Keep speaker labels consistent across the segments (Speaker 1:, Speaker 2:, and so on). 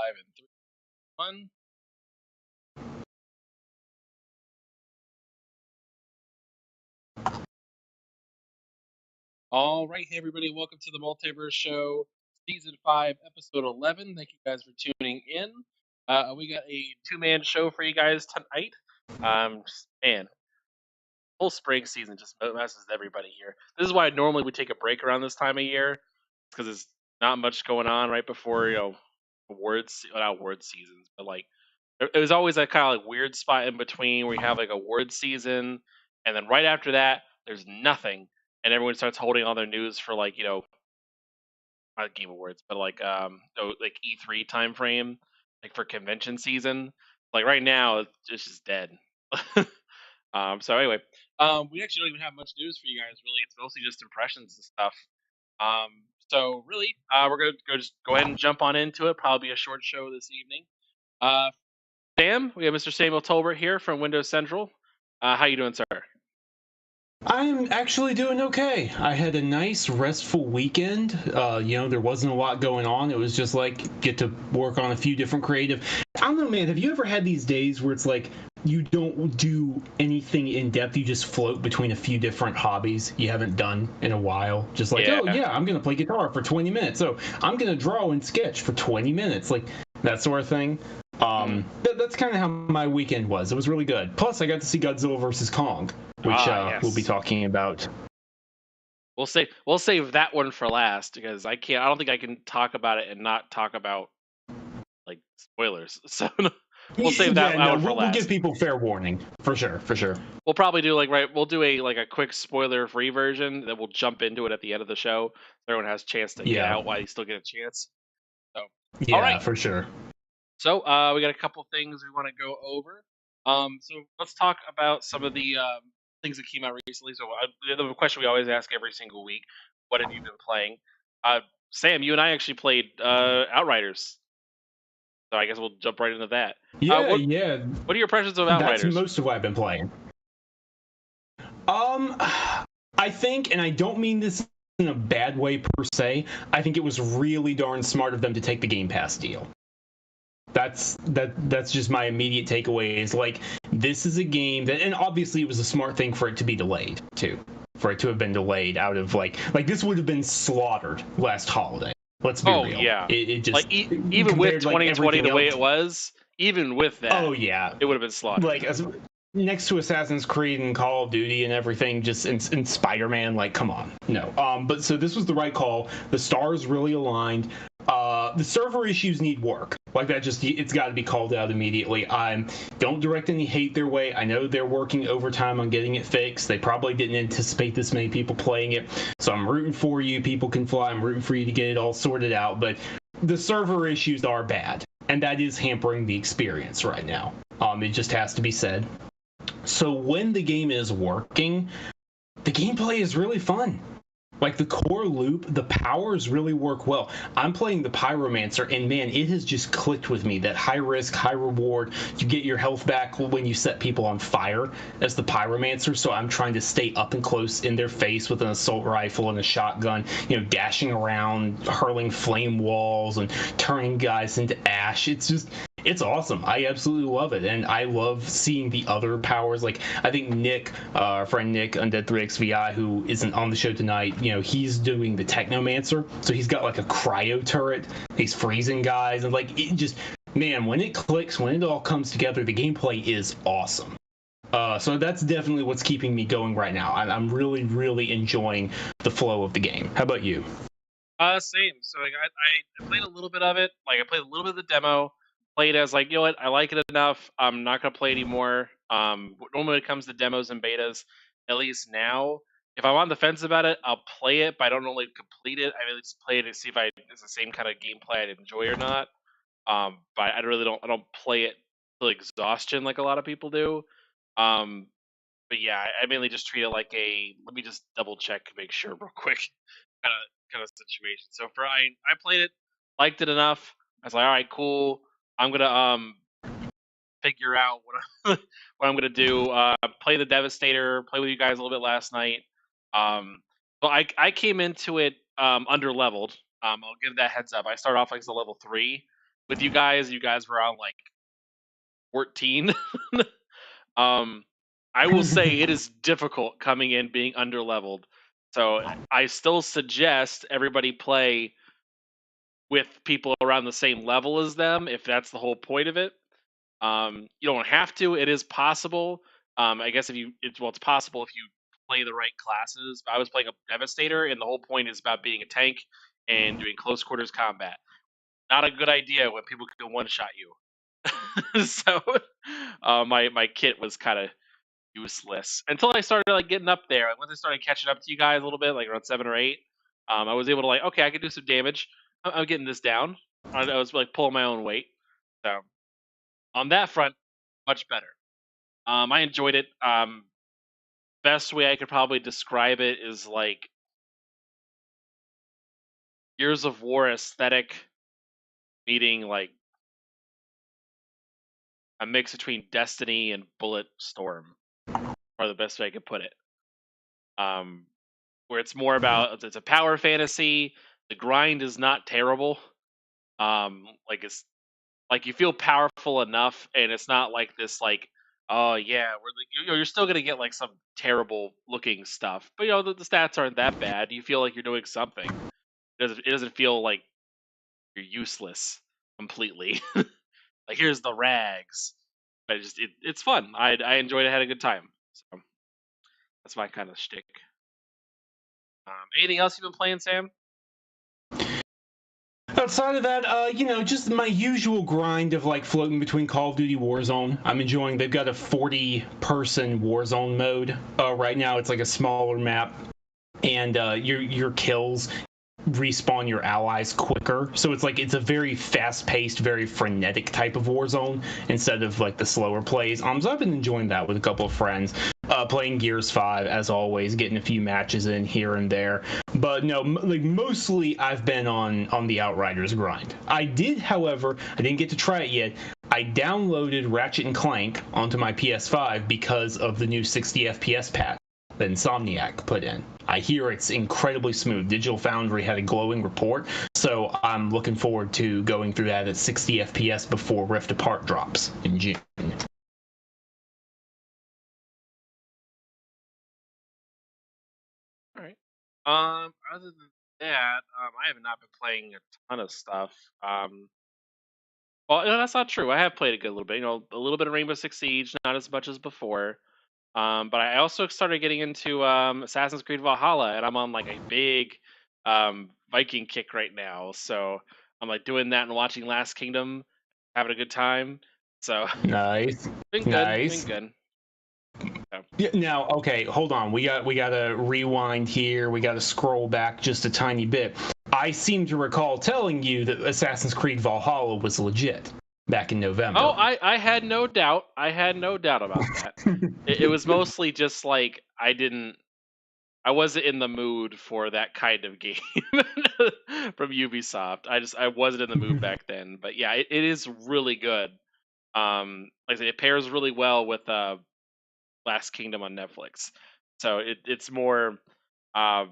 Speaker 1: Live in 3, 1. All right, hey everybody, welcome to the Multiverse Show, Season 5, Episode 11. Thank you guys for tuning in. We got a two-man show for you guys tonight. Man, whole spring season just messes everybody here. This is why normally we take a break around this time of year, because there's not much going on right before not award seasons, but like it was always that kind of like weird spot in between where you have like award season, and then right after that there's nothing, and everyone starts holding all their news for like not Game Awards, but like E3 time frame, like for convention season. Like right now it's just dead. So anyway, we actually don't even have much news for you guys. Really, it's mostly just impressions and stuff. So really, we're gonna just go ahead and jump on into it. Probably be a short show this evening. Uh, Sam, we have Mr. Samuel Tolbert here from Windows Central. How you doing, sir?
Speaker 2: I'm actually doing okay. I had a nice, restful weekend. There wasn't a lot going on. It was just like get to work on a few different creative. I don't know, man. Have you ever had these days where it's like you don't do anything in depth? You just float between a few different hobbies you haven't done in a while. Just like,
Speaker 1: Yeah.
Speaker 2: oh yeah, I'm gonna play guitar for 20 minutes. Oh, I'm gonna draw and sketch for 20 minutes. Like that sort of thing. That's kind of how my weekend was. It was really good. Plus, I got to see Godzilla vs. Kong, which
Speaker 1: Yes.
Speaker 2: we'll be talking about.
Speaker 1: We'll save that one for last because I don't think I can talk about it and not talk about like spoilers. So we'll save that one for last.
Speaker 2: We'll give people fair warning for sure.
Speaker 1: We'll probably do we'll do a quick spoiler free version that we'll jump into it at the end of the show so everyone has a chance to get out while you still get a chance. So
Speaker 2: yeah,
Speaker 1: all right.
Speaker 2: for sure.
Speaker 1: So we got a couple things we want to go over. So let's talk about some of the things that came out recently. So the question we always ask every single week: what have you been playing? Sam, you and I actually played Outriders, so I guess we'll jump right into that.
Speaker 2: Yeah.
Speaker 1: What are your impressions of Outriders?
Speaker 2: That's most of what I've been playing. I think, and I don't mean this in a bad way per se, I think it was really darn smart of them to take the Game Pass deal. That's just my immediate takeaway is like this is a game that, and obviously it was a smart thing for it to be delayed too, for it to have been delayed out of like this would have been slaughtered last holiday. Let's be real.
Speaker 1: Yeah.
Speaker 2: It just
Speaker 1: like even with 2020 the way it was, even with that,
Speaker 2: oh yeah,
Speaker 1: it would have been slaughtered.
Speaker 2: Like next to Assassin's Creed and Call of Duty and everything, just in Spider-Man, like come on, no. But so this was the right call. The stars really aligned. The server issues need work. Like that, it's got to be called out immediately. Don't direct any hate their way. I know they're working overtime on getting it fixed. They probably didn't anticipate this many people playing it, so I'm rooting for you. People can fly. I'm rooting for you to get it all sorted out. But the server issues are bad, and that is hampering the experience right now. It just has to be said. So when the game is working, the gameplay is really fun. Like the core loop, the powers really work well. I'm playing the Pyromancer, and man, it has just clicked with me that high risk, high reward. You get your health back when you set people on fire as the Pyromancer, so I'm trying to stay up and close in their face with an assault rifle and a shotgun, dashing around, hurling flame walls and turning guys into ash. It's awesome. I absolutely love it, and I love seeing the other powers. Like I think Nick, our friend Nick, Undead3XVI, who isn't on the show tonight, he's doing the Technomancer, so he's got like a cryo turret. He's freezing guys, and like it just, man, when it clicks, when it all comes together, the gameplay is awesome. So that's definitely what's keeping me going right now. I'm really, really enjoying the flow of the game. How about you?
Speaker 1: Same. So I played a little bit of it. Like I played a little bit of the demo. Played as like, what, I like it enough. I'm not gonna play anymore. Normally when it comes to demos and betas, at least now, if I'm on the fence about it, I'll play it, but I don't normally complete it. I really just play it to see if it's the same kind of gameplay I'd enjoy or not. But I don't play it to exhaustion like a lot of people do. But yeah, I mainly just treat it like let me just double check and make sure real quick kind of situation. So I played it, liked it enough. I was like, all right, cool. I'm gonna figure out what I'm gonna do. Play the Devastator. Play with you guys a little bit last night. So I came into it under leveled. I'll give that heads up. I started off like as a level 3, with you guys were on like 14. I will say it is difficult coming in being underleveled. So I still suggest everybody play with people around the same level as them if that's the whole point of it. You don't have to. It is possible. I guess it's possible if you play the right classes. I was playing a Devastator, and the whole point is about being a tank and doing close quarters combat. Not a good idea when people can one shot you. So my kit was kind of useless until I started like getting up there. Once I started catching up to you guys a little bit, like around 7 or 8, I was able to like, okay, I can do some damage. I'm getting this down. I was like pulling my own weight. So on that front, much better. I enjoyed it. Best way I could probably describe it is like Gears of War aesthetic meeting like a mix between Destiny and Bulletstorm, or the best way I could put it. Where it's more about it's a power fantasy. The grind is not terrible. Like it's like you feel powerful enough, and it's not like this like, oh yeah, we're like, you're still gonna get like some terrible looking stuff, but the stats aren't that bad. You feel like you're doing something. It doesn't feel like you're useless completely. Like here's the rags, but it's fun. I enjoyed it. Had a good time. So that's my kind of shtick. Anything else you've been playing, Sam?
Speaker 2: Outside of that, just my usual grind of like floating between Call of Duty Warzone. I'm enjoying. They've got a 40-person Warzone mode right now. It's like a smaller map, and your kills respawn your allies quicker. So it's a very fast-paced, very frenetic type of Warzone instead of like the slower plays. So I've been enjoying that with a couple of friends. Playing Gears 5 as always, getting a few matches in here and there. But no, like mostly I've been on the Outriders grind. I did, however, I didn't get to try it yet. I downloaded Ratchet and Clank onto my PS5 because of the new 60 FPS patch that Insomniac put in. I hear it's incredibly smooth. Digital Foundry had a glowing report, so I'm looking forward to going through that at 60 FPS before Rift Apart drops in June.
Speaker 1: All right. Other than that, I have not been playing a ton of stuff. Well, that's not true. I have played a good little bit. A little bit of Rainbow Six Siege, not as much as before. But I also started getting into Assassin's Creed Valhalla, and I'm on like a big Viking kick right now. So I'm like doing that and watching Last Kingdom, having a good time. So
Speaker 2: Nice,
Speaker 1: been good, been
Speaker 2: nice.
Speaker 1: good. So,
Speaker 2: Yeah, now, okay, hold on. We got to rewind here. We got to scroll back just a tiny bit. I seem to recall telling you that Assassin's Creed Valhalla was legit back in
Speaker 1: oh,
Speaker 2: November.
Speaker 1: I had no doubt. I had no doubt about that. It was mostly just like I wasn't in the mood for that kind of game from Ubisoft. I wasn't in the mood back then. But yeah, it is really good. Like I said, it pairs really well with Last Kingdom on Netflix. So it's more. Uh,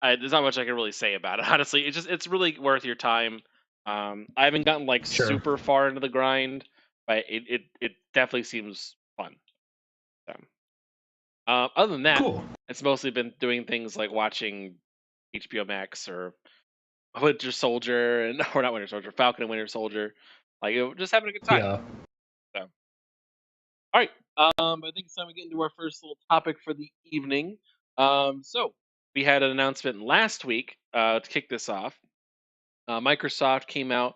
Speaker 1: there's not much I can really say about it. Honestly, it's really worth your time. I haven't gotten like
Speaker 2: Sure.
Speaker 1: super far into the grind, but it definitely seems fun. So, other than that,
Speaker 2: Cool.
Speaker 1: it's mostly been doing things like watching HBO Max or Winter Soldier and or not Winter Soldier, Falcon and Winter Soldier. Like just having a good time.
Speaker 2: Yeah.
Speaker 1: So, all right. I think it's time to get into our first little topic for the evening. So we had an announcement last week to kick this off. Microsoft came out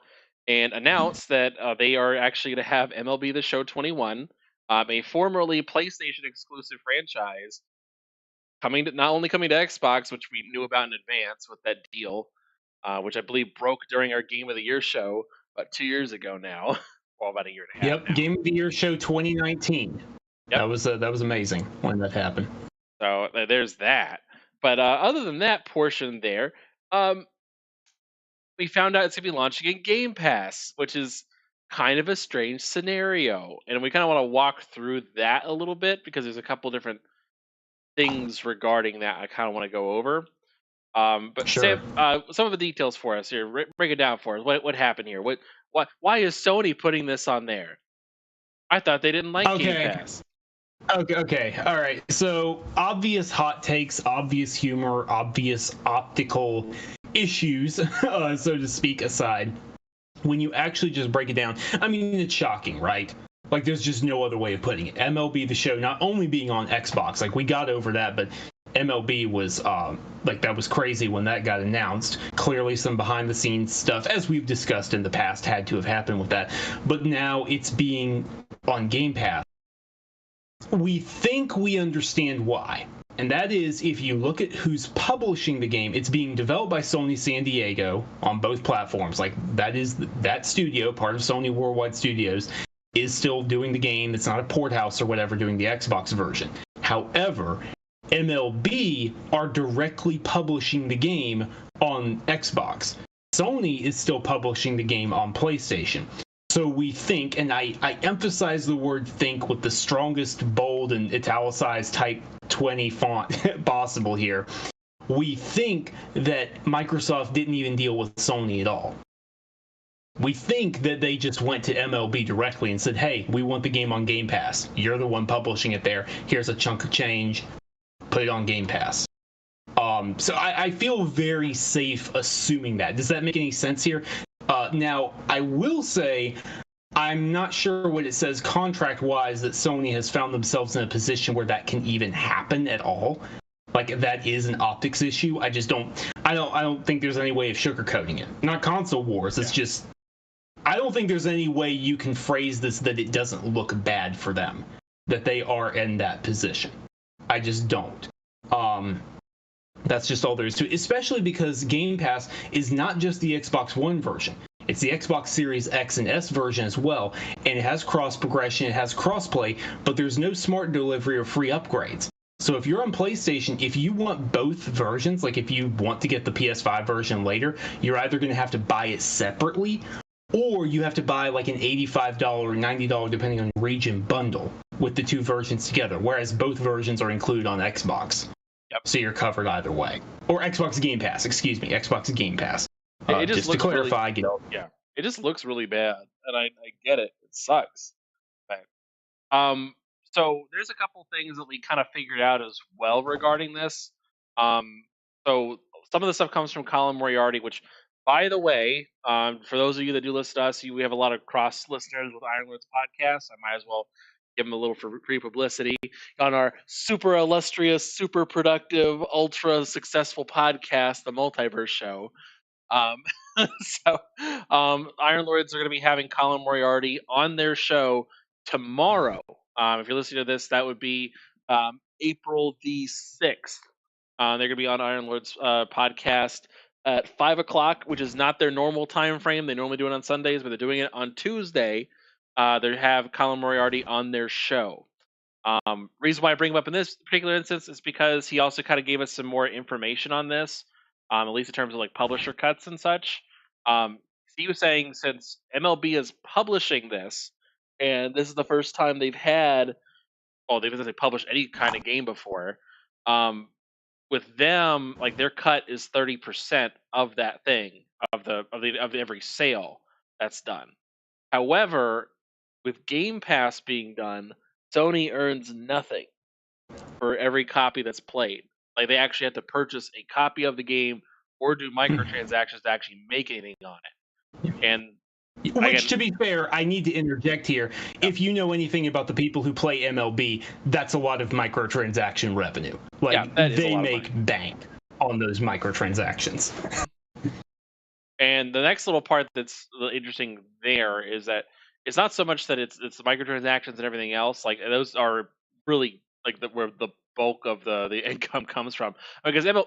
Speaker 1: and announced that they are actually going to have MLB The Show 21, a formerly PlayStation exclusive franchise, not only coming to Xbox, which we knew about in advance with that deal, which I believe broke during our Game of the Year show about 2 years ago now, well, about a year and a half
Speaker 2: Yep.
Speaker 1: now.
Speaker 2: Game of the Year show 2019.
Speaker 1: Yep.
Speaker 2: That was amazing when that happened.
Speaker 1: So there's that. But other than that portion there, um, we found out it's gonna be launching in Game Pass, which is kind of a strange scenario, and we kind of want to walk through that a little bit because there's a couple different things regarding that I kind of want to go over. But
Speaker 2: Sure.
Speaker 1: Sam, some of the details for us here. Break it down for us. What happened here? Why is Sony putting this on there? I thought they didn't like Game
Speaker 2: Okay.
Speaker 1: Pass.
Speaker 2: Okay. All right. So obvious hot takes, obvious humor, obvious optical issues, so to speak, aside. When you actually just break it down, I mean, it's shocking, right? Like, there's just no other way of putting it. MLB The Show not only being on Xbox, like we got over that, but MLB was like, that was crazy when that got announced. Clearly, some behind the scenes stuff, as we've discussed in the past, had to have happened with that. But now it's being on Game Pass. We think we understand why. And that is, if you look at who's publishing the game, it's being developed by Sony San Diego on both platforms. Like, that studio, part of Sony Worldwide Studios, is still doing the game. It's not a port house or whatever doing the Xbox version. However, MLB are directly publishing the game on Xbox. Sony is still publishing the game on PlayStation. So we think, and I emphasize the word think with the strongest bold and italicized type 20 font possible here. We think that Microsoft didn't even deal with Sony at all. We think that they just went to MLB directly and said, hey, we want the game on Game Pass. You're the one publishing it there. Here's a chunk of change. Put it on Game Pass. So I feel very safe assuming that. Does that make any sense here? Now, I will say, I'm not sure what it says contract-wise that Sony has found themselves in a position where that can even happen at all. Like, that is an optics issue. I don't think there's any way of sugarcoating it. Not console wars. It's just, I don't think there's any way you can phrase this that it doesn't look bad for them, that they are in that position. I just don't. That's just all there is to it, especially because Game Pass is not just the Xbox One version. It's the Xbox Series X and S version as well, and it has cross progression, it has crossplay, but there's no smart delivery or free upgrades. So if you're on PlayStation, if you want both versions, like if you want to get the PS5 version later, you're either going to have to buy it separately, or you have to buy like an $85 or $90, depending on region, bundle with the two versions together, whereas both versions are included on Xbox.
Speaker 1: Yep.
Speaker 2: So you're covered either way. Or Xbox Game Pass, excuse me, Xbox Game Pass.
Speaker 1: It just
Speaker 2: Just to
Speaker 1: looks
Speaker 2: clarify,
Speaker 1: really, yeah. It just looks really bad, and I get it. It sucks. Okay. So there's a couple things that we kind of figured out as well regarding this. Um, so some of the stuff comes from Colin Moriarty, which, by the way, for those of you that do listen to us, we have a lot of cross listeners with Iron Lord's podcast. I might as well give them a little free publicity on our super illustrious, super productive, ultra successful podcast, the Multiverse Show. Um, so Iron Lords are going to be having Colin Moriarty on their show tomorrow. If you're listening to this, that would be April the 6th. They're going to be on Iron Lords podcast at 5 o'clock, which is not their normal time frame. They normally do it on Sundays, but they're doing it on Tuesday. They have Colin Moriarty on their show. Reason why I bring him up in this particular instance is because he also kind of gave us some more information on this, at least in terms of like publisher cuts and such. He was saying since MLB is publishing this, and this is the first time they've had, well, they've published any kind of game before. With them, like their cut is 30% of that thing of every sale that's done. However, with Game Pass being done, Sony earns nothing for every copy that's played. Like they actually have to purchase a copy of the game or do microtransactions to actually make anything on it. And
Speaker 2: Which,
Speaker 1: again,
Speaker 2: to be fair, I need to interject here.
Speaker 1: Yeah.
Speaker 2: If you know anything about the people who play MLB, that's a lot of microtransaction revenue. Like, they make bank on those microtransactions.
Speaker 1: And the next little part that's interesting there is that it's not so much that it's the microtransactions and everything else. Like those are really like where the bulk of the income comes from. Because the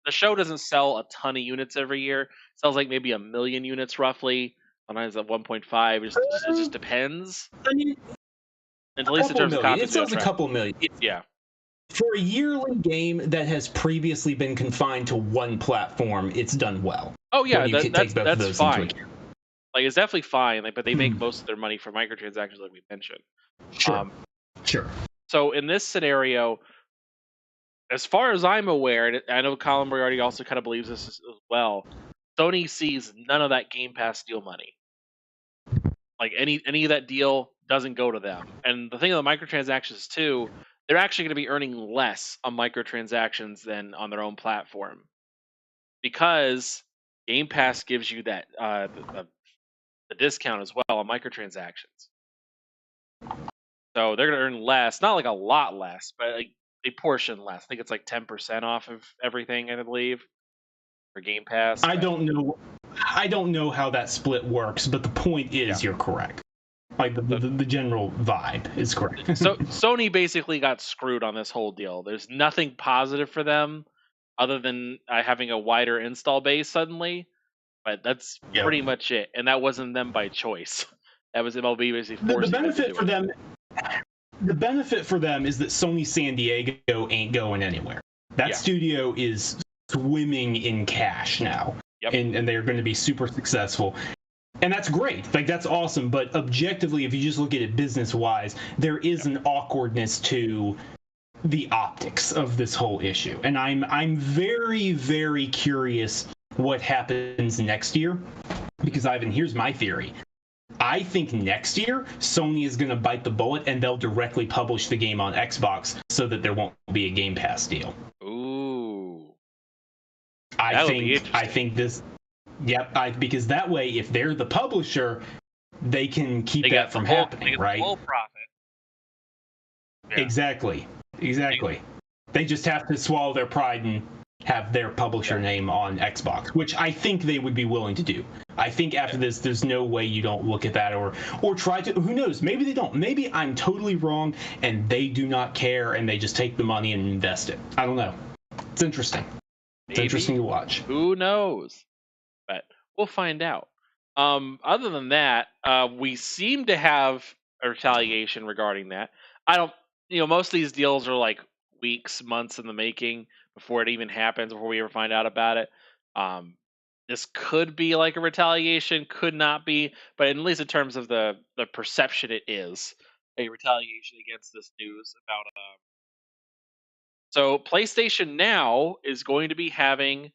Speaker 1: show doesn't sell a ton of units every year. It sells like maybe 1 million units roughly. Sometimes at 1.5. It just depends.
Speaker 2: I mean,
Speaker 1: and at least in terms of copies,
Speaker 2: it sells a couple million.
Speaker 1: Yeah.
Speaker 2: For a yearly game that has previously been confined to one platform, it's done well.
Speaker 1: Oh yeah, that's fine. Like it's definitely fine. Like, but they make most of their money from microtransactions, like we mentioned.
Speaker 2: Sure. Sure.
Speaker 1: So in this scenario, as far as I'm aware, and I know Colin Moriarty also kind of believes this as well. Sony sees none of that Game Pass deal money. Like any of that deal doesn't go to them. And the thing of the microtransactions too, they're actually going to be earning less on microtransactions than on their own platform because Game Pass gives you that the discount as well on microtransactions. So they're going to earn less, not like a lot less, but like a portion less. I think it's like 10% off of everything, I believe, for Game Pass.
Speaker 2: I don't know how that split works, but the point is you're correct. Like the general vibe is correct.
Speaker 1: So Sony basically got screwed on this whole deal. There's nothing positive for them other than having a wider install base suddenly, but that's pretty much it. And that wasn't them by choice. That was MLB basically forcing them to do it.
Speaker 2: The benefit for them is that Sony San Diego ain't going anywhere. That studio is swimming in cash now, and they're going to be super successful. And that's great. Like, that's awesome. But objectively, if you just look at it business-wise, there is an awkwardness to the optics of this whole issue. And I'm very, very curious what happens next year. Because, Ivan, here's my theory. I think next year, Sony is going to bite the bullet and they'll directly publish the game on Xbox so that there won't be a Game Pass deal.
Speaker 1: Ooh.
Speaker 2: I think this... Yep, because that way, if they're the publisher, they can keep that from happening, right?
Speaker 1: Full profit.
Speaker 2: Yeah. Exactly. They just have to swallow their pride and have their publisher name on Xbox, which I think they would be willing to do. I think after this, there's no way you don't look at that or try to. Who knows? Maybe they don't. Maybe I'm totally wrong, and they do not care, and they just take the money and invest it. I don't know. It's interesting. It's interesting to watch.
Speaker 1: Who knows? But we'll find out. Other than that, we seem to have a retaliation regarding that. Most of these deals are like weeks, months in the making before it even happens, before we ever find out about it. This could be like a retaliation, could not be, but at least in terms of the perception, it is a retaliation against this news about. So PlayStation Now is going to be having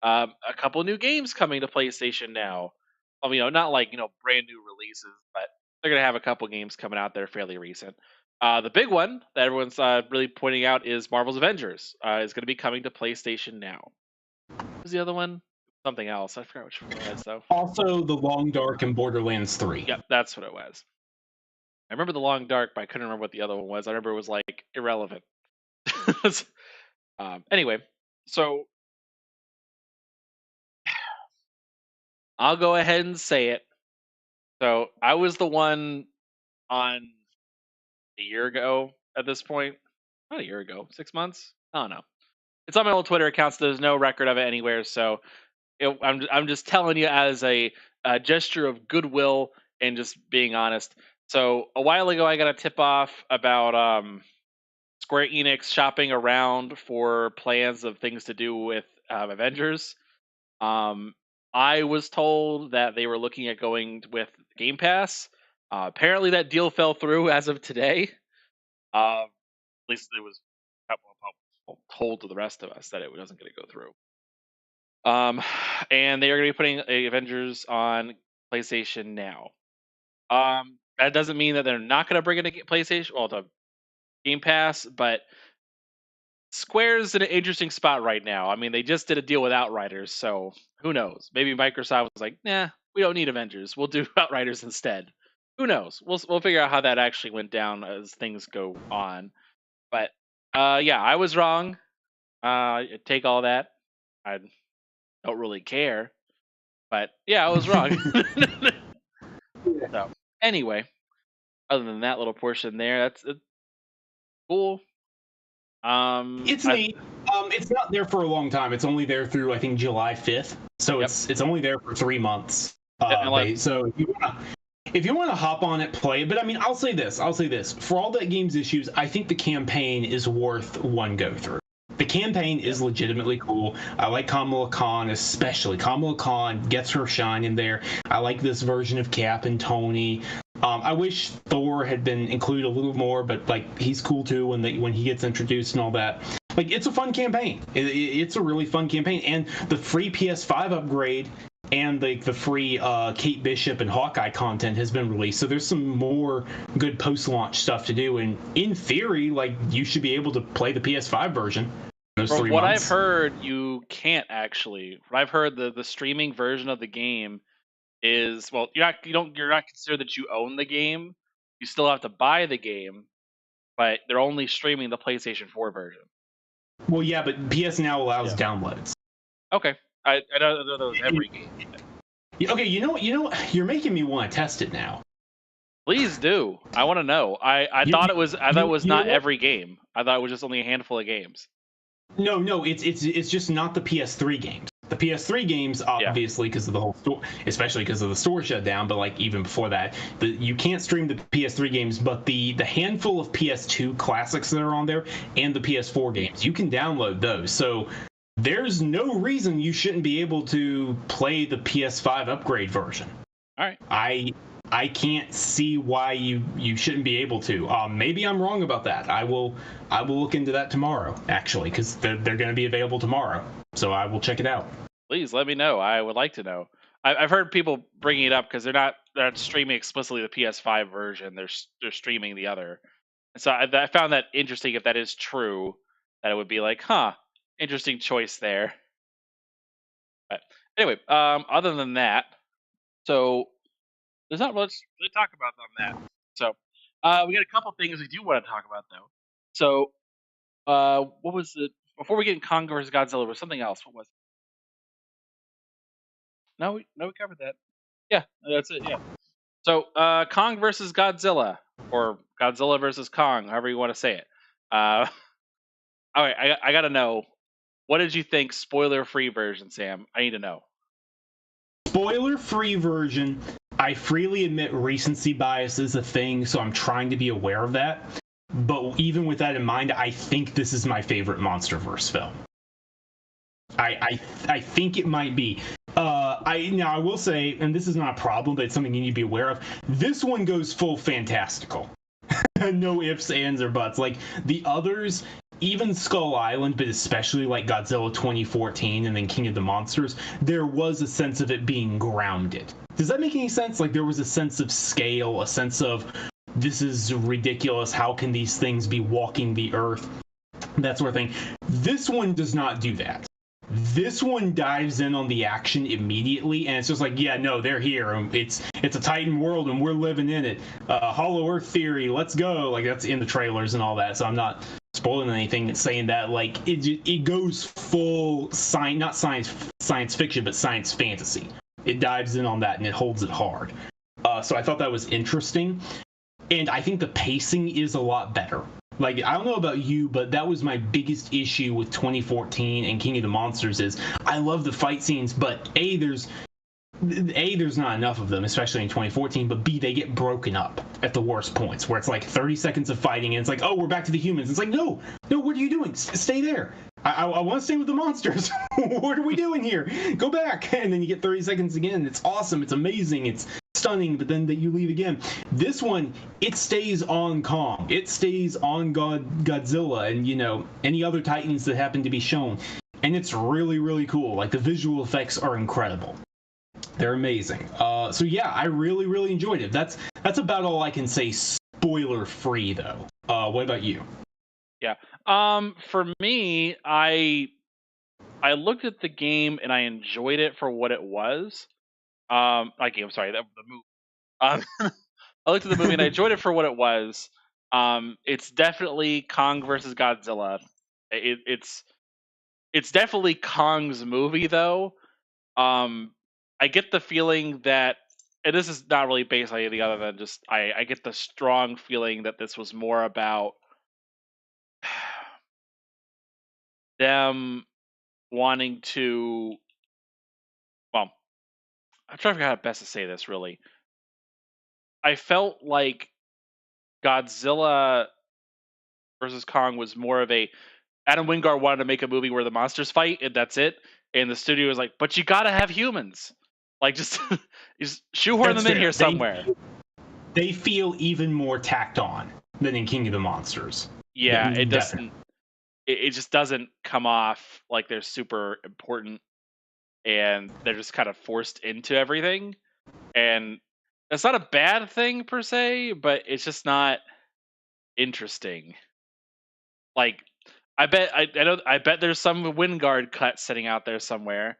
Speaker 1: a couple new games coming to PlayStation Now. Not like brand new releases, but they're going to have a couple games coming out that are fairly recent. The big one that everyone's really pointing out is Marvel's Avengers is going to be coming to PlayStation Now. What was the other one? Something else. I forgot which one it was, though.
Speaker 2: Also, The Long Dark and Borderlands 3.
Speaker 1: Yep, that's what it was. I remember The Long Dark, but I couldn't remember what the other one was. I remember it was like irrelevant. Anyway, so I'll go ahead and say it. So I was the one on a year ago at this point. Not a year ago, 6 months? I don't know. It's on my old Twitter account, so there's no record of it anywhere. So I'm just telling you as a gesture of goodwill and just being honest. So a while ago, I got a tip off about Square Enix shopping around for plans of things to do with Avengers. I was told that they were looking at going with Game Pass. Apparently, that deal fell through as of today. At least it was told to the rest of us that it wasn't going to go through. And they are going to be putting Avengers on PlayStation Now. That doesn't mean that they're not going to bring it to PlayStation, to Game Pass, but Square's in an interesting spot right now. I mean, they just did a deal with Outriders, so who knows? Maybe Microsoft was like, nah, we don't need Avengers. We'll do Outriders instead. Who knows? We'll figure out how that actually went down as things go on. But I was wrong. Take all that. I don't really care. But yeah, I was wrong. So anyway, other than that little portion there, that's cool.
Speaker 2: It's neat. It's not there for a long time. It's only there through I think July 5th. So it's only there for 3 months. So if you want to hop on it, play it. But I mean, I'll say this. For all that game's issues, I think the campaign is worth one go through. The campaign is legitimately cool. I like Kamala Khan, especially. Kamala Khan gets her shine in there. I like this version of Cap and Tony. I wish Thor had been included a little more, but like he's cool too when he gets introduced and all that. Like, it's a fun campaign. It's a really fun campaign, and the free PS5 upgrade and the free Kate Bishop and Hawkeye content has been released. So there's some more good post-launch stuff to do, and in theory, like, you should be able to play the PS5 version.
Speaker 3: From what I've heard, you can't actually. What I've heard, the streaming version of the game is, well, you're not considered that you own the game. You still have to buy the game, but they're only streaming the PlayStation 4 version.
Speaker 2: Well, yeah, but PS Now allows downloads.
Speaker 3: Okay, I don't know that was every game.
Speaker 2: Okay, you know what? You're making me want to test it now.
Speaker 3: Please do. I want to know. I thought it was not every game. I thought it was just only a handful of games.
Speaker 2: No, it's just not the PS3 games. The PS3 games, obviously, because of the whole store, especially because of the store shutdown, but like even before that, you can't stream the PS3 games, but the handful of PS2 classics that are on there and the PS4 games, you can download those. So there's no reason you shouldn't be able to play the PS5 upgrade version.
Speaker 3: All right.
Speaker 2: I can't see why you shouldn't be able to. Maybe I'm wrong about that. I will look into that tomorrow, actually, because they're going to be available tomorrow. So I will check it out.
Speaker 3: Please let me know. I would like to know. I've heard people bringing it up because they're not streaming explicitly the PS5 version. They're streaming the other. And so I found that interesting. If that is true, that it would be like, interesting choice there. But anyway, other than that, so there's not much to talk about on that. So we got a couple things we do want to talk about though. So what was it before we get in Kong vs. Godzilla? Was something else? What was it? No, we covered that. Yeah, that's it. Yeah. So Kong versus Godzilla, or Godzilla versus Kong, however you want to say it. All right, I gotta know. What did you think? Spoiler-free version, Sam. I need to know.
Speaker 2: Spoiler-free version. I freely admit recency bias is a thing, so I'm trying to be aware of that. But even with that in mind, I think this is my favorite MonsterVerse film. I think it might be. I will say, and this is not a problem, but it's something you need to be aware of. This one goes full fantastical. No ifs, ands, or buts. Like the others, even Skull Island, but especially like Godzilla 2014 and then King of the Monsters, there was a sense of it being grounded. Does that make any sense? Like there was a sense of scale, a sense of this is ridiculous. How can these things be walking the earth? That sort of thing. This one does not do that. This one dives in on the action immediately, and it's just like, yeah, no, they're here. It's a Titan world, and we're living in it. Hollow Earth theory, let's go. Like that's in the trailers and all that. So I'm not spoiling anything saying that. Like it goes full not science fiction, but science fantasy. It dives in on that, and it holds it hard. So I thought that was interesting, and I think the pacing is a lot better. Like, I don't know about you, but that was my biggest issue with 2014 and King of the Monsters is I love the fight scenes, but A, there's not enough of them, especially in 2014, but B, they get broken up at the worst points, where it's like 30 seconds of fighting, and it's like, oh, we're back to the humans. It's like, no, what are you doing? Stay there. I want to stay with the monsters. What are we doing here? Go back. And then you get 30 seconds again. It's awesome. It's amazing. It's stunning, but then you leave again. This one, it stays on Kong. It stays on Godzilla and, any other Titans that happen to be shown. And it's really, really cool. Like, the visual effects are incredible. They're amazing. So yeah, I really, really enjoyed it. That's about all I can say spoiler free though. What about you?
Speaker 3: Yeah. For me, I looked at the game and I enjoyed it for what it was. The movie. I looked at the movie and I enjoyed it for what it was. It's definitely Kong versus Godzilla. It's definitely Kong's movie though. I get the feeling that, and this is not really based on anything other than just I get the strong feeling that this was more about them wanting to, well, I'm trying to figure out how best to say this, really. I felt like Godzilla versus Kong was more of a, Adam Wingard wanted to make a movie where the monsters fight, and that's it. And the studio was like, but you gotta have humans. Like, just shoehorn them in here somewhere.
Speaker 2: They feel even more tacked on than in King of the Monsters.
Speaker 3: Yeah, it doesn't. it just doesn't come off like they're super important, and they're just kind of forced into everything. And that's not a bad thing per se, but it's just not interesting. Like, I bet there's some Wingard cut sitting out there somewhere.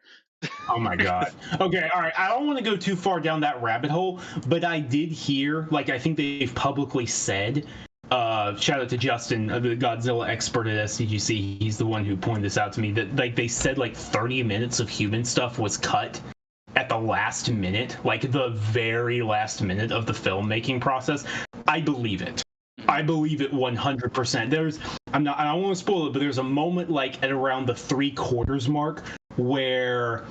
Speaker 2: Oh my god. Okay, all right. I don't want to go too far down that rabbit hole, but I did hear, like, I think they've publicly said, shout out to Justin, the Godzilla expert at SCGC. He's the one who pointed this out to me, that like they said like 30 minutes of human stuff was cut at the last minute, like the very last minute of the filmmaking process. I believe it. I believe it 100%. I don't want to spoil it, but there's a moment like at around the 3/4 mark where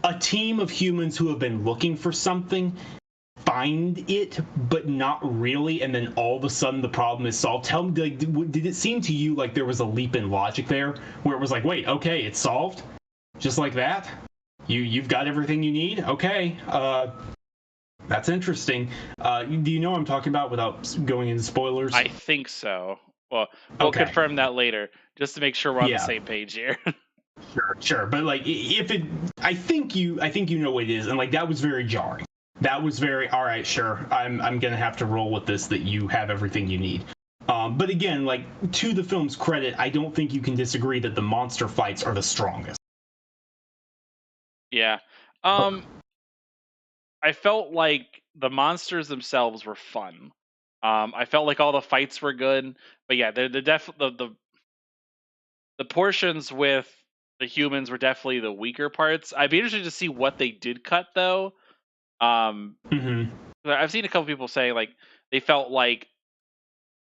Speaker 2: a team of humans who have been looking for something find it, but not really, and then all of a sudden the problem is solved. Tell me, like, did it seem to you like there was a leap in logic there, where it was like, wait, okay, it's solved, just like that? You've got everything you need? Okay, that's interesting. Do you know what I'm talking about without going into spoilers?
Speaker 3: I think so. Well, we'll
Speaker 2: Okay.
Speaker 3: confirm that later, just to make sure we're on the same page here.
Speaker 2: Sure. But like, if it, I think you know what it is, and like that was very jarring. That was very, all right, sure. I'm gonna have to roll with this. That you have everything you need. But again, like, to the film's credit, I don't think you can disagree that the monster fights are the strongest.
Speaker 3: Yeah. I felt like the monsters themselves were fun. I felt like all the fights were good, but yeah, the portions with the humans were definitely the weaker parts. I'd be interested to see what they did cut though. I've seen a couple people say like they felt like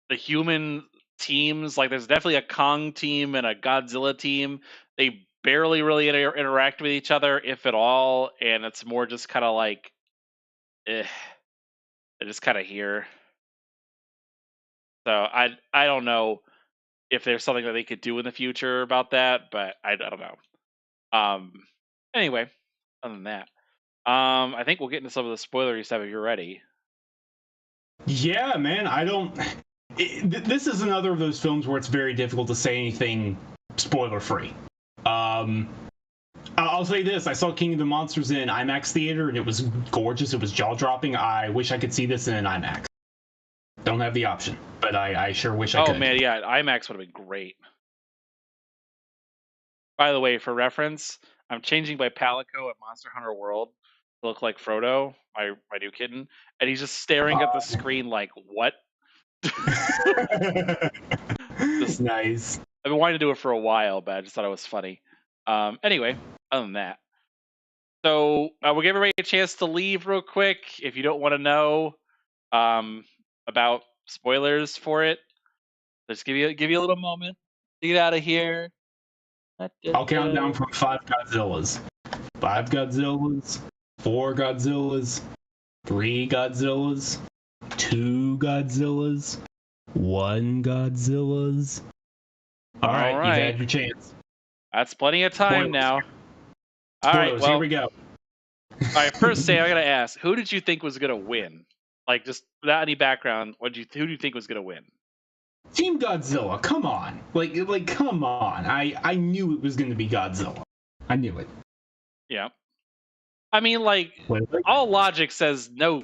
Speaker 3: the human teams, like there's definitely a Kong team and a Godzilla team. They barely really interact with each other, if at all, and it's more just kind of like, they're just kind of here. So I don't know if there's something that they could do in the future about that, but I don't know. Um, anyway, other than that, I think we'll get into some of the spoilery stuff if you're ready.
Speaker 2: Yeah, man. I don't. This is another of those films where it's very difficult to say anything spoiler free. I'll say this: I saw King of the Monsters in IMAX theater, and it was gorgeous. It was jaw dropping. I wish I could see this in an IMAX. Don't have the option, but I sure wish I could.
Speaker 3: Oh man, yeah, IMAX would have been great. By the way, for reference, I'm changing my Palico at Monster Hunter World to look like Frodo, my new kitten, and he's just staring at the screen like, what?
Speaker 2: Nice.
Speaker 3: I've been wanting to do it for a while, but I just thought it was funny. Anyway, other than that, so we'll give everybody a chance to leave real quick if you don't want to know about spoilers for it. Just give you a little moment to get out of here.
Speaker 2: I'll count down from 5 Godzillas. 5 Godzillas, 4 Godzillas, 3 Godzillas, 2 Godzillas, 1 Godzillas. All right, you've had your chance.
Speaker 3: That's plenty of time
Speaker 2: Spoilers.
Speaker 3: now. All
Speaker 2: Spoilers,
Speaker 3: right, well,
Speaker 2: here we go.
Speaker 3: All right, first, Sam, I gotta ask, who did you think was gonna win? Like, just without any background, who do you think was gonna win?
Speaker 2: Team Godzilla, come on. Like come on. I knew it was going to be Godzilla. I knew it.
Speaker 3: Yeah. I mean, like, all logic says no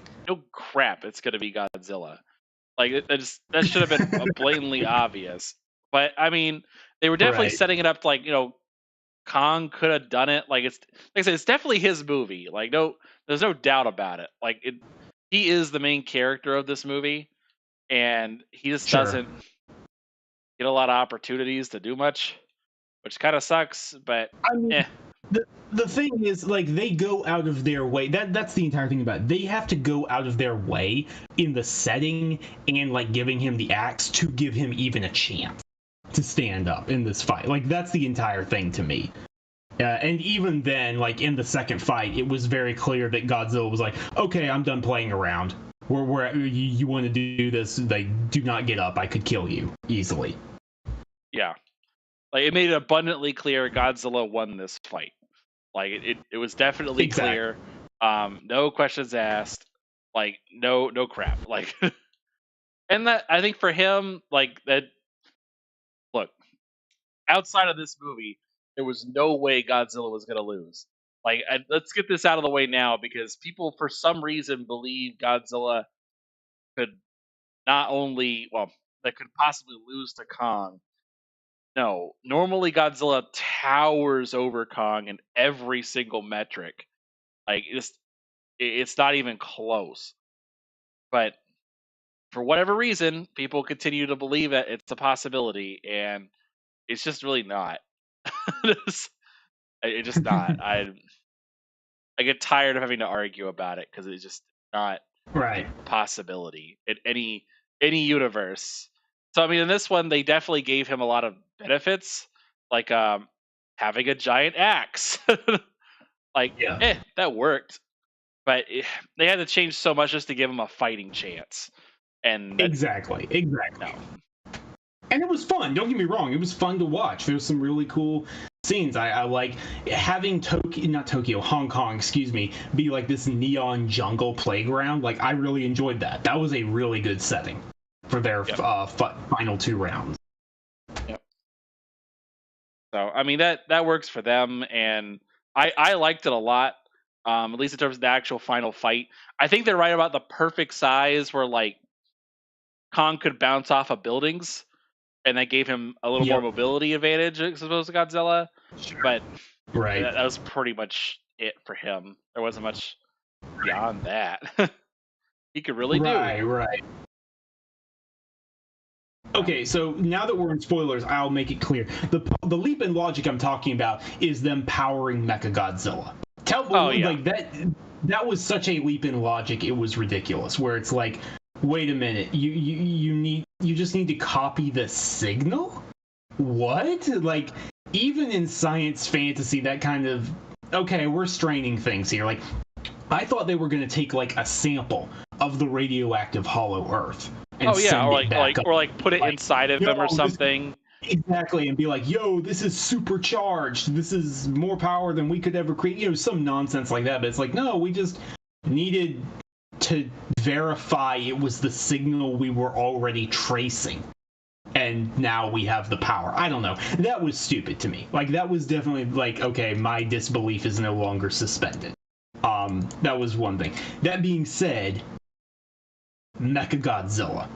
Speaker 3: crap, it's gonna be Godzilla. Like, that should have been blatantly obvious. But I mean, they were definitely setting it up like, Kong could have done it. Like I said, it's definitely his movie. Like, there's no doubt about it. Like, he is the main character of this movie, and he just doesn't get a lot of opportunities to do much, which kind of sucks. But
Speaker 2: I mean, the thing is, like, they go out of their way. That's the entire thing about it. They have to go out of their way in the setting and like giving him the axe to give him even a chance to stand up in this fight. Like, that's the entire thing to me. And even then, like, in the second fight, it was very clear that Godzilla was like, okay, I'm done playing around. You want to do this, like, do not get up. I could kill you easily.
Speaker 3: Yeah. Like, it made it abundantly clear Godzilla won this fight. Like, it was definitely clear. No questions asked. Like, no crap. Like, and that, I think for him, like, that, look, outside of this movie, there was no way Godzilla was going to lose. Like, let's get this out of the way now because people, for some reason, believe Godzilla could not only, well, that could possibly lose to Kong. No, normally Godzilla towers over Kong in every single metric. Like, it's not even close. But for whatever reason, people continue to believe that it's a possibility, and it's just really not. It's just not. I get tired of having to argue about it because it's just not
Speaker 2: Right.
Speaker 3: a possibility in any universe. So I mean, in this one, they definitely gave him a lot of benefits, like having a giant axe. Like,
Speaker 2: Yeah.
Speaker 3: that worked, but they had to change so much just to give him a fighting chance. And
Speaker 2: Exactly.
Speaker 3: no.
Speaker 2: And it was fun. Don't get me wrong. It was fun to watch. There's some really cool scenes. I like having Hong Kong, excuse me, be like this neon jungle playground. Like, I really enjoyed that. That was a really good setting for their final 2 rounds.
Speaker 3: Yep. So I mean that works for them, and I liked it a lot. At least in terms of the actual final fight, I think they're right about the perfect size where like Kong could bounce off of buildings, and that gave him a little more mobility advantage as opposed to Godzilla.
Speaker 2: Sure.
Speaker 3: But
Speaker 2: Right.
Speaker 3: that was pretty much it for him. There wasn't much beyond that. He could really do.
Speaker 2: Right. Okay, so now that we're in spoilers, I'll make it clear. The leap in logic I'm talking about is them powering Mechagodzilla. Like that was such a leap in logic, it was ridiculous. Where it's like, wait a minute, you just need to copy the signal? What? Like, even in science fantasy, that kind of, okay, we're straining things here. Like, I thought they were going to take like a sample of the radioactive Hollow Earth. And
Speaker 3: or put it inside of them or something.
Speaker 2: Exactly, and be like, yo, this is supercharged. This is more power than we could ever create. You know, some nonsense like that. But it's like, no, we just needed to verify it was the signal we were already tracing. And now we have the power. I don't know. That was stupid to me. Like, that was definitely like, okay, my disbelief is no longer suspended. That was one thing. That being said, Mechagodzilla.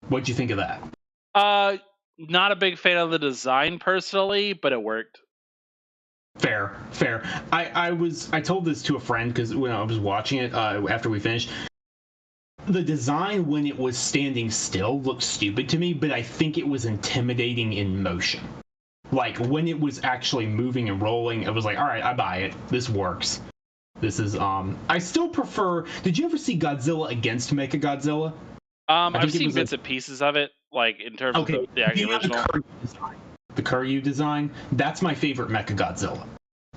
Speaker 2: What'd you think of that?
Speaker 3: Not a big fan of the design personally, but it worked.
Speaker 2: Fair. I told this to a friend because when I was watching it after we finished, the design when it was standing still looked stupid to me, but I think it was intimidating in motion. Like, when it was actually moving and rolling, it was like, all right, I buy it. This works. This is I still prefer. Did you ever see Godzilla against Mechagodzilla?
Speaker 3: I've seen bits and pieces of it, like in terms of the actual original.
Speaker 2: The Kuryu design. That's my favorite Mechagodzilla.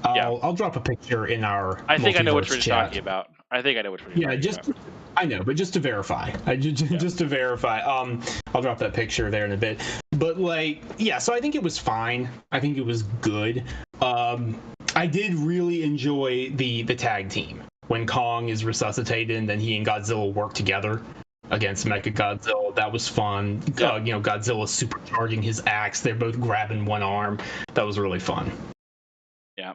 Speaker 2: I'll drop a picture in our.
Speaker 3: I think I know which
Speaker 2: one
Speaker 3: you're talking about.
Speaker 2: I know, but just to verify, just to verify, I'll drop that picture there in a bit. But like, yeah, so I think it was fine. I think it was good. I did really enjoy the tag team when Kong is resuscitated and then he and Godzilla work together against Mechagodzilla. That was fun. Godzilla supercharging his axe. They're both grabbing one arm. That was really fun.
Speaker 3: Yeah,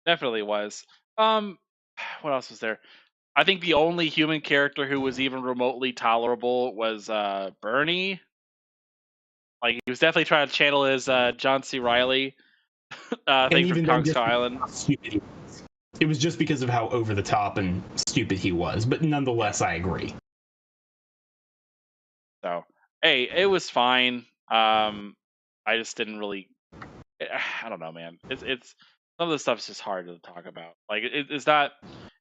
Speaker 3: definitely was. What else was there? I think the only human character who was even remotely tolerable was Bernie. Like, he was definitely trying to channel his John C. Reilly thing from Kong Skull Island.
Speaker 2: It was just because of how over the top and stupid he was, but nonetheless, I agree.
Speaker 3: So, hey, it was fine. I just didn't really. I don't know, man. It's some of the stuff's just hard to talk about. Like, it's not.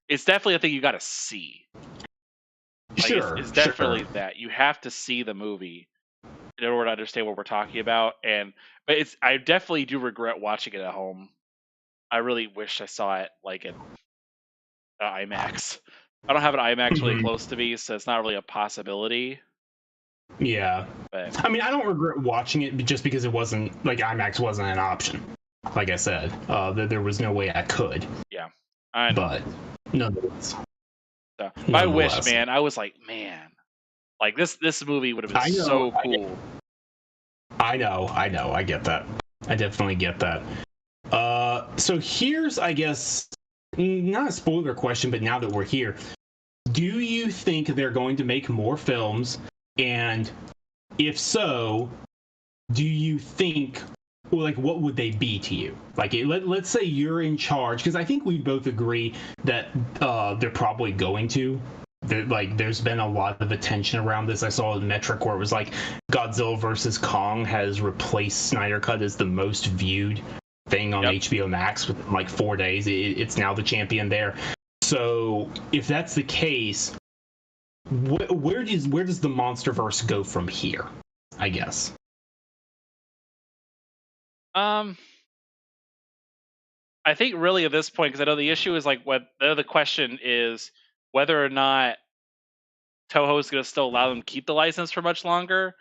Speaker 3: It's definitely a thing you got to see. Like, it's definitely that you have to see the movie in order to understand what we're talking about. But I definitely do regret watching it at home. I really wish I saw it like in IMAX. I don't have an IMAX really close to me, so it's not really a possibility.
Speaker 2: Yeah,
Speaker 3: but
Speaker 2: I mean, I don't regret watching it just because it wasn't like IMAX wasn't an option. Like I said, there was no way I could.
Speaker 3: Yeah,
Speaker 2: but nonetheless.
Speaker 3: So, I wish, man. I was like, man, like this movie would have been so cool
Speaker 2: I know, I get that. I definitely get that. So here's, I guess, not a spoiler question, but now that we're here, do you think they're going to make more films? And if so, do you think, well, like, what would they be to you? Like, let's say you're in charge, because I think we both agree that they're probably going to. Like, there's been a lot of attention around this. I saw a metric where it was like Godzilla versus Kong has replaced Snyder Cut as the most viewed thing on HBO Max within like 4 days. It's now the champion there. So if that's the case, where does the MonsterVerse go from here? I guess.
Speaker 3: I think really at this point, because I know the issue is like the question is whether or not Toho is going to still allow them to keep the license for much longer.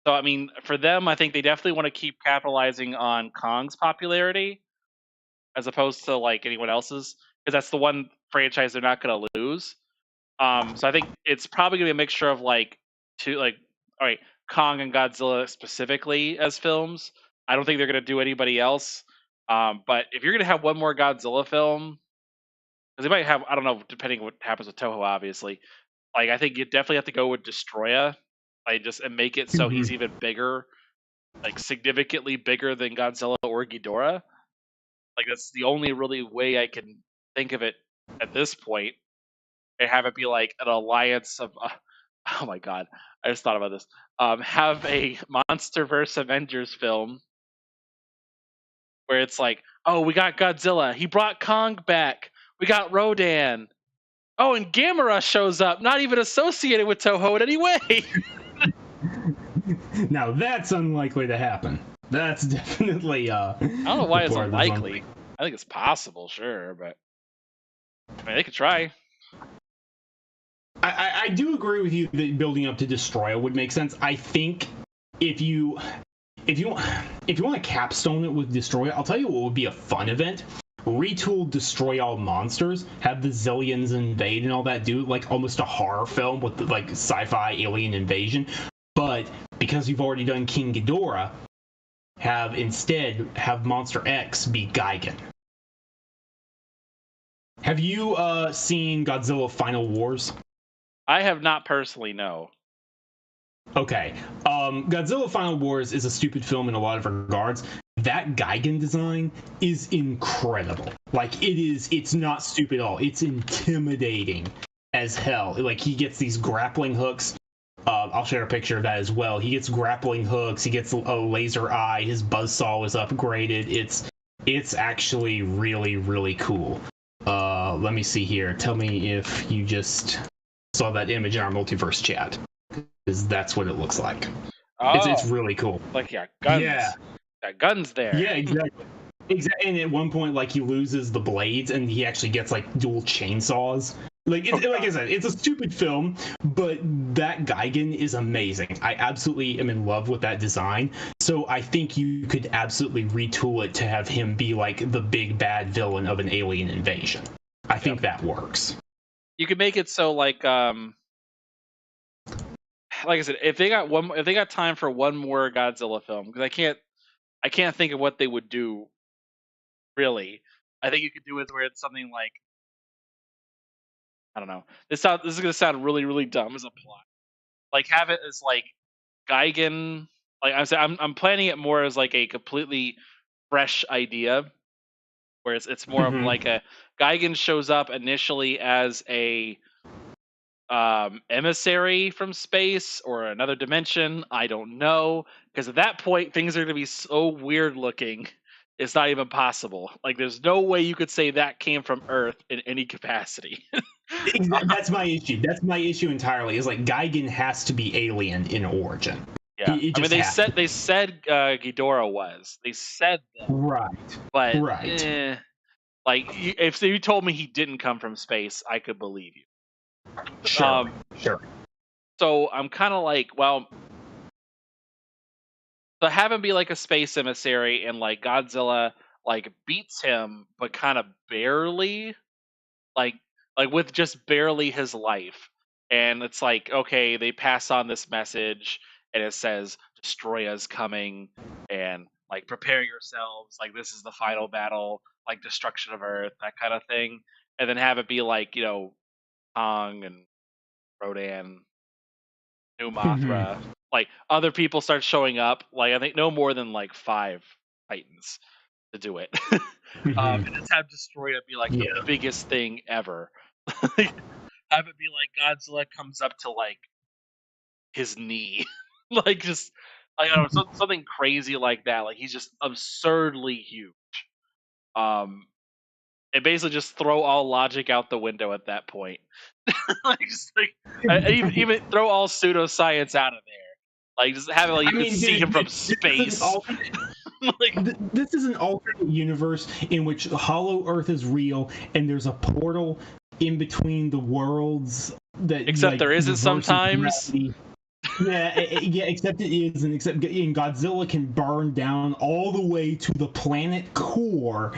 Speaker 3: So I mean, for them, I think they definitely want to keep capitalizing on Kong's popularity as opposed to like anyone else's, because that's the one franchise they're not going to lose. So I think it's probably going to be a mixture of like all right, Kong and Godzilla specifically as films. I don't think they're going to do anybody else. But if you're going to have one more Godzilla film, because they might have, I don't know, depending what happens with Toho, obviously. Like I think you definitely have to go with Destroya, like just and make it so he's even bigger, like significantly bigger than Godzilla or Ghidorah. Like that's the only really way I can think of it at this point. And have it be like an alliance of oh my god, I just thought about this. Have a MonsterVerse Avengers film where it's like, oh, we got Godzilla, he brought Kong back, we got Rodan, oh, and Gamera shows up, not even associated with Toho in any way.
Speaker 2: Now that's unlikely to happen. That's definitely
Speaker 3: I don't know why it's unlikely. I think it's possible, sure, but I mean, they could try.
Speaker 2: I do agree with you that building up to Destroya would make sense. I think if you want to capstone it with Destroya, I'll tell you what would be a fun event. Retool Destroy All Monsters, have the Zillions invade and all that, do like almost a horror film with like sci-fi alien invasion. But because you've already done King Ghidorah, have Monster X be Gigan. Have you seen Godzilla Final Wars?
Speaker 3: I have not personally, no.
Speaker 2: Okay. Godzilla Final Wars is a stupid film in a lot of regards. That Gigan design is incredible. Like, it's not stupid at all. It's intimidating as hell. Like, he gets these grappling hooks. I'll share a picture of that as well. He gets grappling hooks. He gets a laser eye. His buzzsaw is upgraded. It's actually really, really cool. Let me see here. Tell me if you just saw that image in our multiverse chat, because that's what it looks like.
Speaker 3: Oh,
Speaker 2: it's really cool.
Speaker 3: Like guns.
Speaker 2: Yeah,
Speaker 3: got guns there.
Speaker 2: Yeah, exactly. And at one point, like, he loses the blades, and he actually gets like dual chainsaws. Like like I said, it's a stupid film, but that Gigan is amazing. I absolutely am in love with that design. So I think you could absolutely retool it to have him be like the big bad villain of an alien invasion. I think that works.
Speaker 3: You could make it so like I said, if they got time for one more Godzilla film, because I can't think of what they would do. Really, I think you could do it where it's something like, I don't know. This is gonna sound really, really dumb as a plot. Like have it as like Gigan. Like I'm planning it more as like a completely fresh idea, where it's more of like a Gigan shows up initially as a emissary from space or another dimension. I don't know, because at that point things are gonna be so weird looking. It's not even possible. Like, there's no way you could say that came from Earth in any capacity.
Speaker 2: That's my issue. That's my issue entirely. Is like Gigan has to be alien in origin.
Speaker 3: Yeah, I mean they said Ghidorah was. They said that.
Speaker 2: Right.
Speaker 3: But
Speaker 2: right.
Speaker 3: Like if you told me he didn't come from space, I could believe you.
Speaker 2: Sure.
Speaker 3: So I'm kind of like, well, so have him be like a space emissary, and like Godzilla like beats him, but kind of barely, like with just barely his life. And it's like, okay, they pass on this message, and it says Destroya's coming, and like prepare yourselves, like this is the final battle, like destruction of Earth, that kind of thing, and then have it be like Kong and Rodan, New Mothra, like other people start showing up. Like I think no more than like 5 Titans to do it. And just have Destroya be like the
Speaker 2: Yeah.
Speaker 3: biggest thing ever. Have it be like Godzilla comes up to like his knee, like just like I don't know, something crazy like that. Like he's just absurdly huge. Um, and basically just throw all logic out the window at that point. Like just like even throw all pseudoscience out of there. Like just have it like you can see him from space.
Speaker 2: This is an alternate universe in which Hollow Earth is real, and there's a portal in between the worlds that.
Speaker 3: Except
Speaker 2: like,
Speaker 3: there isn't
Speaker 2: reverses
Speaker 3: sometimes.
Speaker 2: gravity. Yeah, except it is, and Godzilla can burn down all the way to the planet core,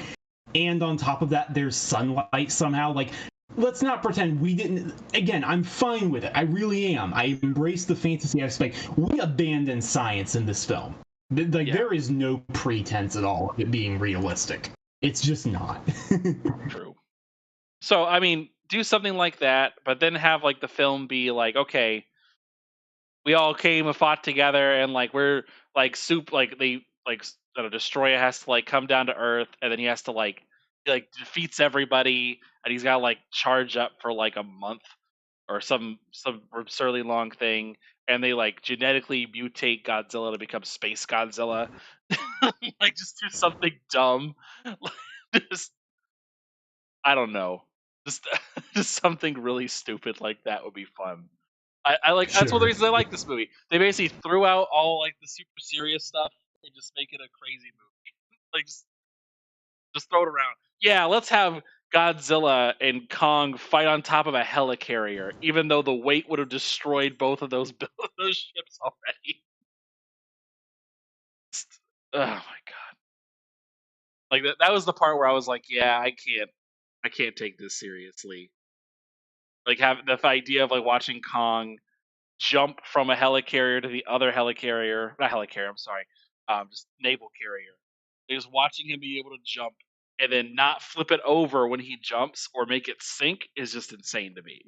Speaker 2: and on top of that, there's sunlight somehow. Like, let's not pretend we didn't. Again, I'm fine with it. I really am. I embrace the fantasy aspect. We abandon science in this film. There is no pretense at all of it being realistic. It's just not.
Speaker 3: True. So I mean, do something like that, but then have like the film be like, okay, we all came and fought together, and like we're like like they like Destroyer has to like come down to Earth, and then he has to he defeats everybody, and he's got to like charge up for like a month or some absurdly long thing, and they like genetically mutate Godzilla to become Space Godzilla. Like just do something dumb. Just I don't know. Just just something really stupid like that would be fun. I like that's one of the reasons I like this movie. They basically threw out all like the super serious stuff and just make it a crazy movie. Like just throw it around. Yeah, let's have Godzilla and Kong fight on top of a helicarrier, even though the weight would have destroyed both of those those ships already. Oh my god! Like that was the part where I was like, yeah, I can't take this seriously. Like have the idea of like watching Kong jump from a helicarrier to the other helicarrier, not helicarrier, I'm sorry, just naval carrier. Just watching him be able to jump and then not flip it over when he jumps or make it sink is just insane to me.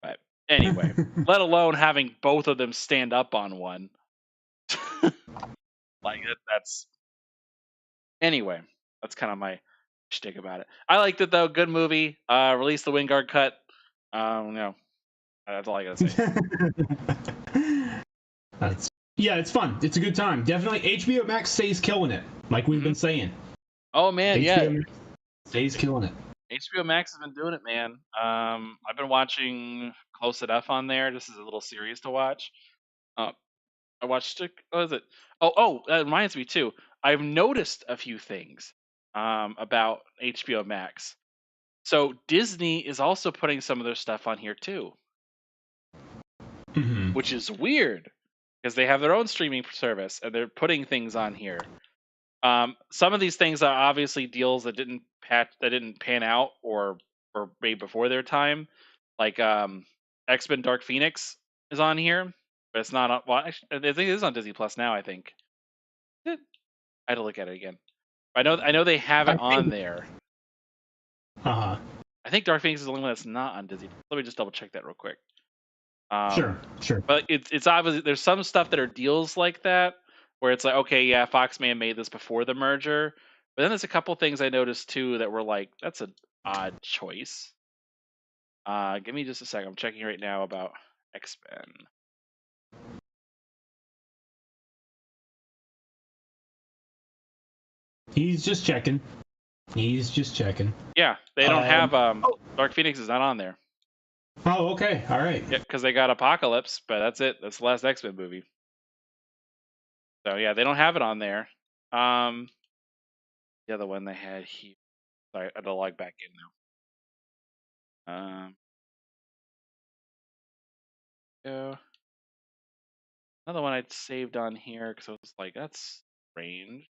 Speaker 3: But anyway, let alone having both of them stand up on one. Like that's anyway. That's kind of my shtick about it. I liked it though. Good movie. Release the Wingard cut. No, that's all I gotta say.
Speaker 2: Yeah, it's fun. It's a good time. Definitely, HBO Max stays killing it, like we've been saying.
Speaker 3: Oh man,
Speaker 2: HBO Max stays killing it.
Speaker 3: HBO Max has been doing it, man. I've been watching Close Enough on there. This is a little series to watch. I watched it. What is it? That reminds me too. I've noticed a few things about HBO Max. So Disney is also putting some of their stuff on here too, which is weird because they have their own streaming service and they're putting things on here. Some of these things are obviously deals that didn't pan out or were made before their time. Like X-Men Dark Phoenix is on here, but it's not on. Well, actually, I think it is on Disney Plus now. I think. I had to look at it again. I know they have it on there.
Speaker 2: I
Speaker 3: think Dark Phoenix is the only one that's not on Disney. Let me just double check that real quick.
Speaker 2: Sure.
Speaker 3: But it's obviously there's some stuff that are deals like that where it's like, okay, yeah, Fox may have made this before the merger, but then there's a couple things I noticed too that were like, that's an odd choice. Give me just a second. I'm checking right now about X-Men.
Speaker 2: He's just checking.
Speaker 3: Yeah, they don't have Dark Phoenix is not on there.
Speaker 2: Oh, okay. All right.
Speaker 3: Yeah, because they got Apocalypse, but that's it. That's the last X-Men movie. So yeah, they don't have it on there. The other one they had here. Sorry, I had to log back in now. Yeah. Another one I'd saved on here because I was like, that's strange.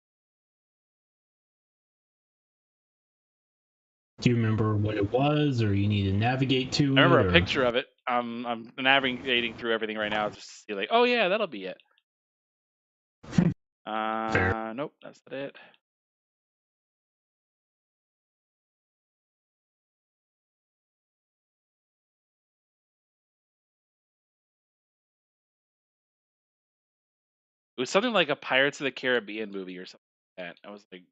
Speaker 2: Do you remember what it was, or you need to navigate to it?
Speaker 3: I remember a picture of it. I'm navigating through everything right now just to see like, oh yeah, that'll be it.
Speaker 2: Fair.
Speaker 3: Nope, that's not it. It was something like a Pirates of the Caribbean movie or something like that. I was like,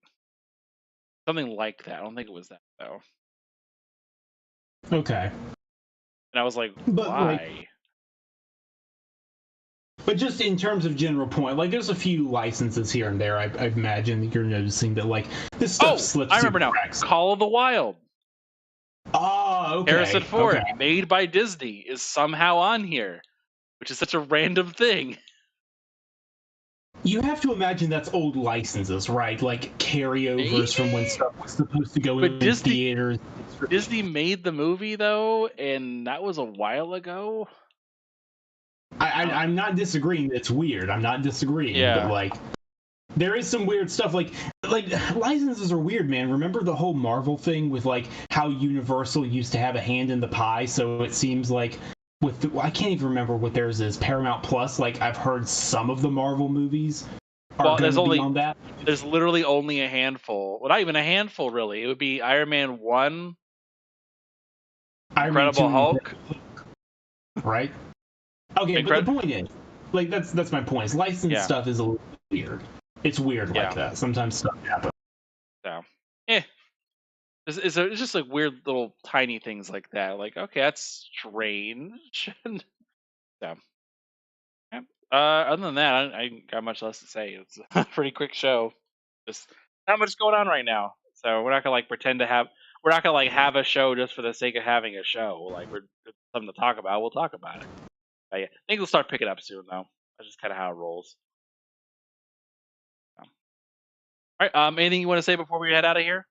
Speaker 3: something like that. I don't think it was that though.
Speaker 2: Okay.
Speaker 3: And I was like,
Speaker 2: But like,
Speaker 3: why?
Speaker 2: but just in terms of general point, like there's a few licenses here and there. I imagine that you're noticing that like this stuff slips
Speaker 3: I
Speaker 2: through
Speaker 3: remember
Speaker 2: the
Speaker 3: now.
Speaker 2: cracks.
Speaker 3: Call of the Wild.
Speaker 2: Oh, okay.
Speaker 3: Harrison Ford,
Speaker 2: Okay.
Speaker 3: made by Disney, is somehow on here, which is such a random thing.
Speaker 2: You have to imagine that's old licenses, right? Like carryovers from when stuff was supposed to go
Speaker 3: But
Speaker 2: in
Speaker 3: Disney-
Speaker 2: theaters.
Speaker 3: Disney made the movie though, and that was a while ago.
Speaker 2: I'm not disagreeing. It's weird. I'm not disagreeing.
Speaker 3: Yeah.
Speaker 2: But like, there is some weird stuff. Like licenses are weird, man. Remember the whole Marvel thing with like how Universal used to have a hand in the pie? So it seems like with I can't even remember what theirs is. Paramount Plus. Like I've heard some of the Marvel movies are going to be on that.
Speaker 3: There's literally only a handful. Well, not even a handful, really. It would be Iron Man 1, Incredible Hulk.
Speaker 2: Right? Okay, but the point is, like, that's my point. Is licensed stuff is a little weird. It's weird like that. Sometimes stuff happens.
Speaker 3: So, it's just like weird little tiny things like that. Like, okay, that's strange. So, yeah. Other than that, I ain't got much less to say. It's a pretty quick show. Just not much going on right now. So we're not gonna like pretend to have. We're not gonna like have a show just for the sake of having a show. Like we're something to talk about. We'll talk about it. But yeah, I think we'll start picking up soon though. That's just kind of how it rolls. So. All right. Anything you want to say before we head out of here?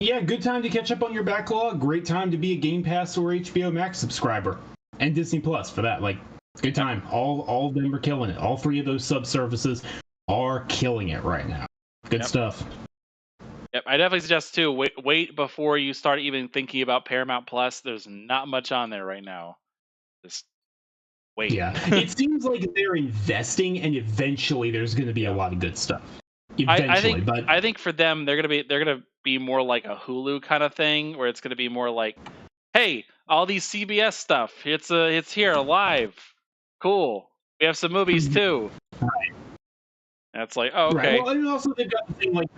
Speaker 2: Yeah, good time to catch up on your backlog. Great time to be a Game Pass or HBO Max subscriber, and Disney Plus for that. Like, good time. All of them are killing it. All three of those sub services are killing it right now. Good stuff.
Speaker 3: Yep, I definitely suggest too. Wait before you start even thinking about Paramount Plus. There's not much on there right now. Just wait.
Speaker 2: Yeah, it seems like they're investing, and eventually there's going to be a lot of good stuff. Eventually,
Speaker 3: I think for them, they're gonna be more like a Hulu kind of thing, where it's gonna be more like, hey, all these CBS stuff, it's here live, cool. We have some movies too.
Speaker 2: Right.
Speaker 3: And it's like, oh, okay.
Speaker 2: Right. Well, and also they've got the thing like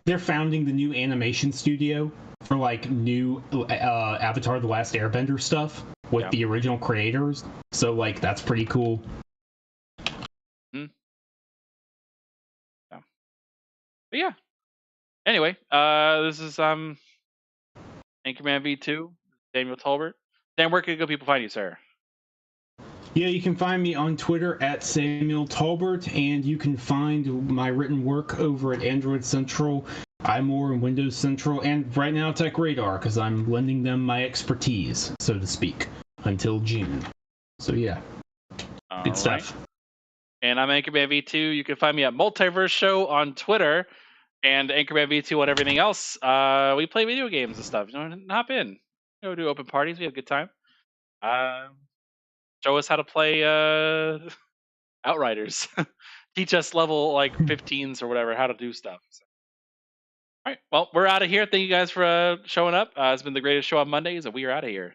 Speaker 2: they're founding the new animation studio for like new Avatar: The Last Airbender stuff with the original creators. So like that's pretty cool.
Speaker 3: But yeah. Anyway, this is Anchorman V2, Samuel Tolbert. Dan, where can good people find you, sir?
Speaker 2: Yeah, you can find me on Twitter at Samuel Tolbert, and you can find my written work over at Android Central, iMore, and Windows Central, and right now Tech Radar, because I'm lending them my expertise, so to speak, until June. So yeah, good stuff.
Speaker 3: And I'm Anchorman V2. You can find me at Multiverse Show on Twitter, and Anchorman V2 on everything else. We play video games and stuff. You know, hop in. You know, do open parties. We have a good time. Show us how to play Outriders. Teach us level like 15s or whatever how to do stuff. So. All right. Well, we're out of here. Thank you guys for showing up. It's been the greatest show on Mondays, and we are out of here.